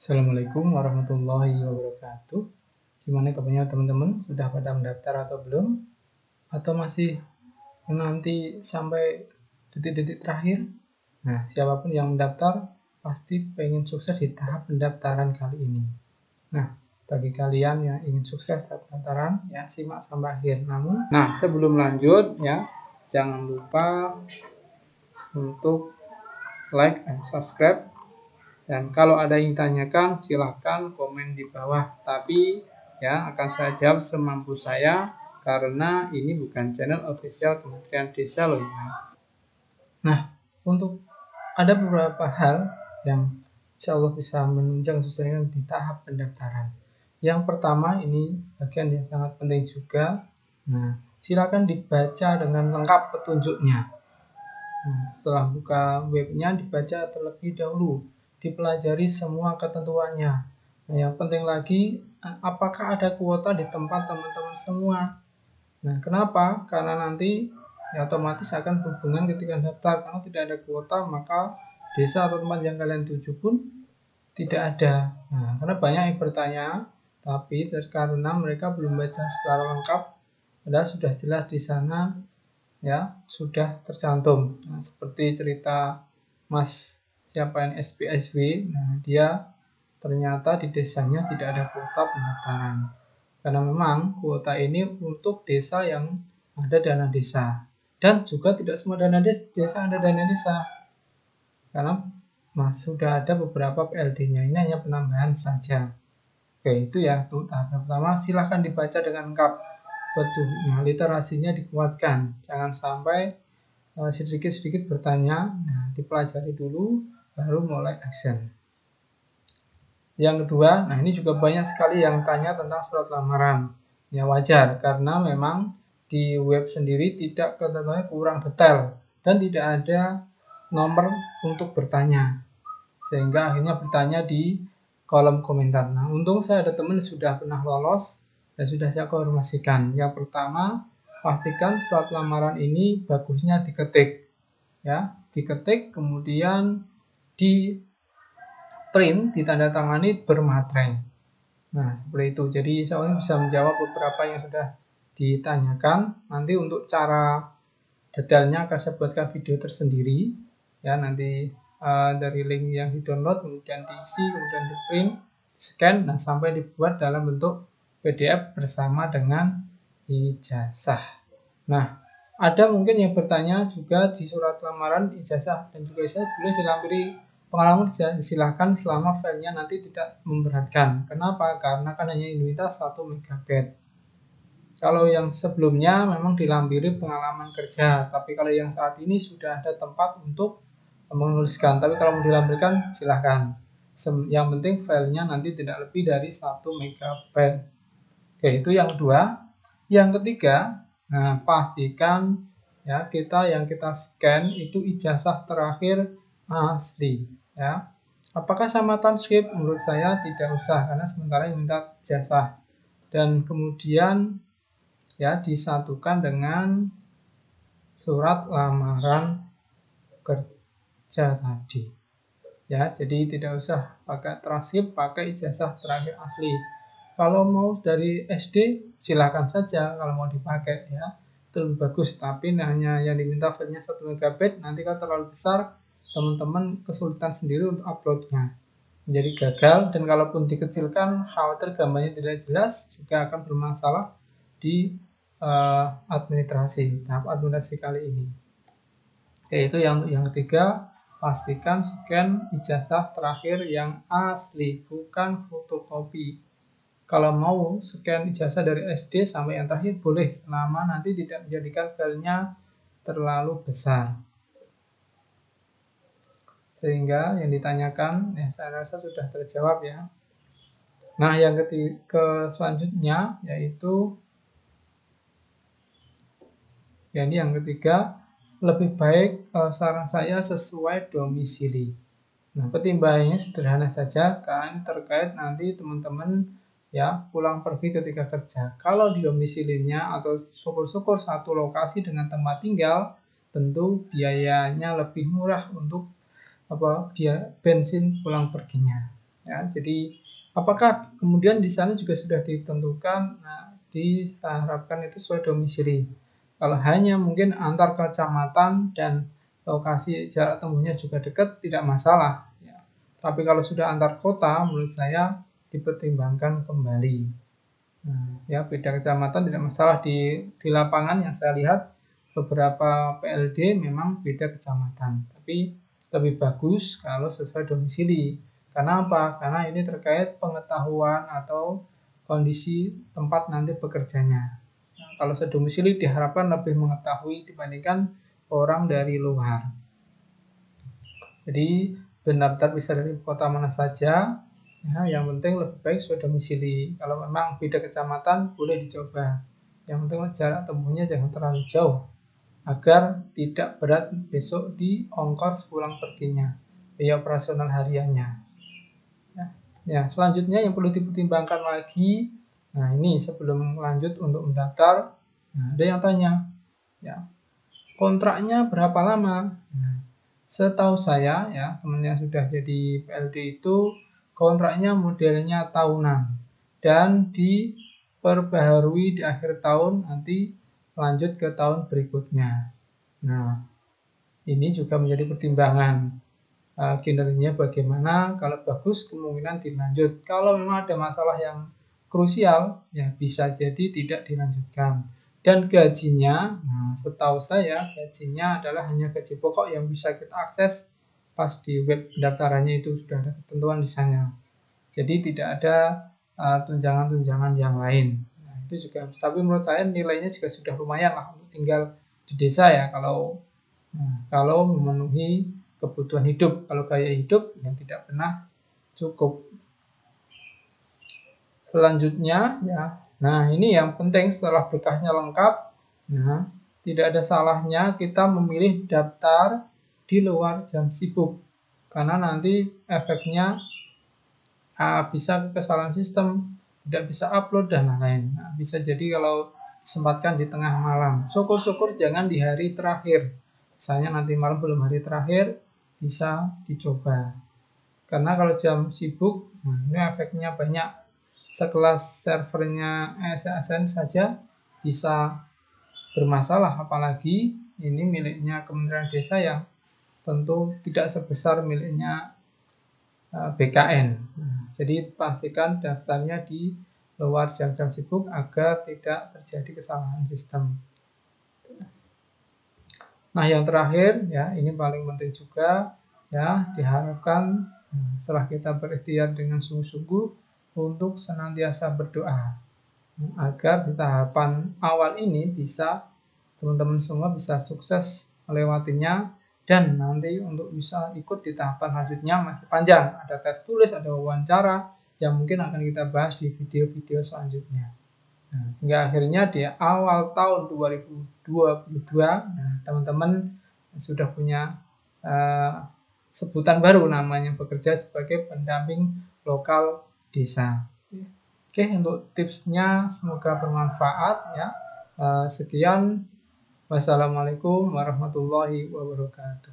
Assalamualaikum warahmatullahi wabarakatuh. Gimana kabarnya teman-teman? Sudah pada mendaftar atau belum? Atau masih menanti sampai detik-detik terakhir? Nah, siapapun yang mendaftar pasti pengen sukses di tahap pendaftaran kali ini. Nah, bagi kalian yang ingin sukses tahap pendaftaran, ya simak sampai akhir. Nah, sebelum lanjut ya, jangan lupa untuk like dan subscribe. Dan kalau ada yang ditanyakan, silahkan komen di bawah. Tapi ya akan saya jawab semampu saya karena ini bukan channel official Kementerian Desa loh ya. Nah, untuk ada beberapa hal yang insya Allah bisa menunjang suksesnya di tahap pendaftaran. Yang pertama ini bagian yang sangat penting juga. Nah, silakan dibaca dengan lengkap petunjuknya. Nah, setelah buka webnya dibaca terlebih dahulu, dipelajari semua ketentuannya. Nah, yang penting lagi, apakah ada kuota di tempat teman-teman semua? Nah, kenapa? Karena nanti ya otomatis akan berhubungan ketika daftar. Karena tidak ada kuota, maka desa atau tempat yang kalian tuju pun tidak ada. Nah, karena banyak yang bertanya, tapi karena mereka belum baca secara lengkap, padahal sudah jelas di sana ya sudah tercantum. Nah, seperti cerita Mas siapa yang SPSW, nah dia ternyata di desanya tidak ada kuota pendaftaran karena memang kuota ini untuk desa yang ada dana desa, dan juga tidak semua dana desa ada dana desa karena sudah ada beberapa PLD-nya, ini hanya penambahan saja. Oke, itu ya untuk tahap pertama. Silahkan dibaca dengan lengkap petunjuknya, literasinya dikuatkan, jangan sampai sedikit-sedikit bertanya. Nah, dipelajari dulu baru mulai action. Yang kedua, nah ini juga banyak sekali yang tanya tentang surat lamaran. Ya wajar karena memang di web sendiri tidak ketentuannya kurang detail dan tidak ada nomor untuk bertanya, sehingga akhirnya bertanya di kolom komentar. Nah, untung saya ada teman sudah pernah lolos dan sudah saya konfirmasikan. Yang pertama, pastikan surat lamaran ini bagusnya diketik, ya, diketik kemudian di print, ditandatangani bermaterai. Nah, seperti itu. Jadi saya bisa menjawab beberapa yang sudah ditanyakan. Nanti untuk cara detailnya akan saya buatkan video tersendiri, ya nanti dari link yang di-download, kemudian diisi, kemudian di-print, scan, nah sampai dibuat dalam bentuk PDF bersama dengan ijazah. Nah, ada mungkin yang bertanya juga di surat lamaran, ijazah, dan juga ijazah boleh dilampiri pengalaman, silahkan selama filenya nanti tidak memberatkan. Kenapa? Karena kan hanya diminta 1 MB. Kalau yang sebelumnya memang dilampiri pengalaman kerja, tapi kalau yang saat ini sudah ada tempat untuk menuliskan. Tapi kalau mau dilampirkan silahkan. Yang penting filenya nanti tidak lebih dari 1 MB. Oke, itu yang kedua. Yang ketiga, nah pastikan ya yang kita scan itu ijazah terakhir asli, ya. Apakah sama transkrip? Menurut saya tidak usah karena sementara minta ijazah. Dan kemudian ya disatukan dengan surat lamaran kerja tadi. Ya, jadi tidak usah pakai transkrip, pakai ijazah terakhir asli. Kalau mau dari SD silahkan saja kalau mau dipakai ya, itu lebih bagus. Tapi hanya yang diminta filenya 1 MB, nanti kan terlalu besar, teman-teman kesulitan sendiri untuk uploadnya, menjadi gagal. Dan kalaupun dikecilkan, khawatir gambarnya tidak jelas, juga akan bermasalah di tahap administrasi kali ini. Oke, itu yang ketiga, pastikan scan ijazah terakhir yang asli, bukan fotokopi. Kalau mau scan ijazah dari SD sampai yang terakhir boleh, selama nanti tidak menjadikan filenya terlalu besar. Sehingga yang ditanyakan ya saya rasa sudah terjawab ya. Nah, yang selanjutnya yaitu ini yang ketiga, lebih baik saran saya sesuai domisili. Nah, pertimbangannya sederhana saja kan, terkait nanti teman-teman ya pulang pergi ketika kerja. Kalau di domisilinya atau syukur-syukur satu lokasi dengan tempat tinggal, tentu biayanya lebih murah untuk biaya bensin pulang perginya. Ya, jadi apakah kemudian di sana juga sudah ditentukan, nah, diharapkan itu sesuai domisili. Kalau hanya mungkin antar kecamatan dan lokasi jarak tempuhnya juga dekat, tidak masalah. Ya. Tapi kalau sudah antar kota, menurut saya dipertimbangkan kembali. Nah, ya beda kecamatan tidak masalah di lapangan yang saya lihat beberapa PLD memang beda kecamatan, tapi lebih bagus kalau sesuai domisili. Karena apa? Karena ini terkait pengetahuan atau kondisi tempat nanti bekerjanya. Nah, kalau sedomisili diharapkan lebih mengetahui dibandingkan orang dari luar. Jadi benar-benar bisa dari kota mana saja, ya, yang penting lebih baik sesuai domisili. Kalau memang beda kecamatan boleh dicoba. Yang penting jarak tempuhnya jangan terlalu jauh agar tidak berat besok di ongkos pulang perginya, biaya operasional hariannya. Ya, selanjutnya yang perlu dipertimbangkan lagi, nah ini sebelum lanjut untuk mendaftar, nah, ada yang tanya, ya kontraknya berapa lama? Nah, setahu saya ya teman yang sudah jadi PLD itu kontraknya modelnya tahunan dan diperbaharui di akhir tahun nanti lanjut ke tahun berikutnya. Nah, ini juga menjadi pertimbangan kinerjanya bagaimana. Kalau bagus kemungkinan dilanjut. Kalau memang ada masalah yang krusial ya bisa jadi tidak dilanjutkan. Dan gajinya, nah, setahu saya gajinya adalah hanya gaji pokok yang bisa kita akses pas di web pendaftarannya itu sudah ada ketentuan di sana. Jadi tidak ada tunjangan-tunjangan yang lain. Nah, itu juga. Tapi menurut saya nilainya juga sudah lumayan lah untuk tinggal di desa ya kalau memenuhi kebutuhan hidup. Kalau gaya hidup yang tidak pernah cukup. Selanjutnya ya. Nah, ini yang penting setelah berkasnya lengkap, nah, tidak ada salahnya kita memilih daftar di luar jam sibuk. Karena nanti efeknya bisa kesalahan sistem, tidak bisa upload dan lain-lain. Nah, bisa jadi kalau disempatkan di tengah malam. Syukur-syukur jangan di hari terakhir. Misalnya nanti malam belum hari terakhir, bisa dicoba. Karena kalau jam sibuk, ini efeknya banyak. Sekelas servernya ASN saja bisa bermasalah, apalagi ini miliknya Kementerian Desa yang tentu tidak sebesar miliknya BKN. Jadi pastikan daftarnya di luar jam-jam sibuk agar tidak terjadi kesalahan sistem. Nah, yang terakhir ya, ini paling penting juga ya, diharapkan setelah kita berikhtiar dengan sungguh-sungguh untuk senantiasa berdoa agar di tahapan awal ini bisa teman-teman semua bisa sukses melewatinya dan nanti untuk bisa ikut di tahapan selanjutnya masih panjang. Ada tes tulis, ada wawancara yang mungkin akan kita bahas di video-video selanjutnya. Nah, hingga akhirnya di awal tahun 2022, nah, teman-teman sudah punya sebutan baru namanya bekerja sebagai pendamping lokal desa. Oke, untuk tipsnya semoga bermanfaat ya. Sekian. Wassalamualaikum warahmatullahi wabarakatuh.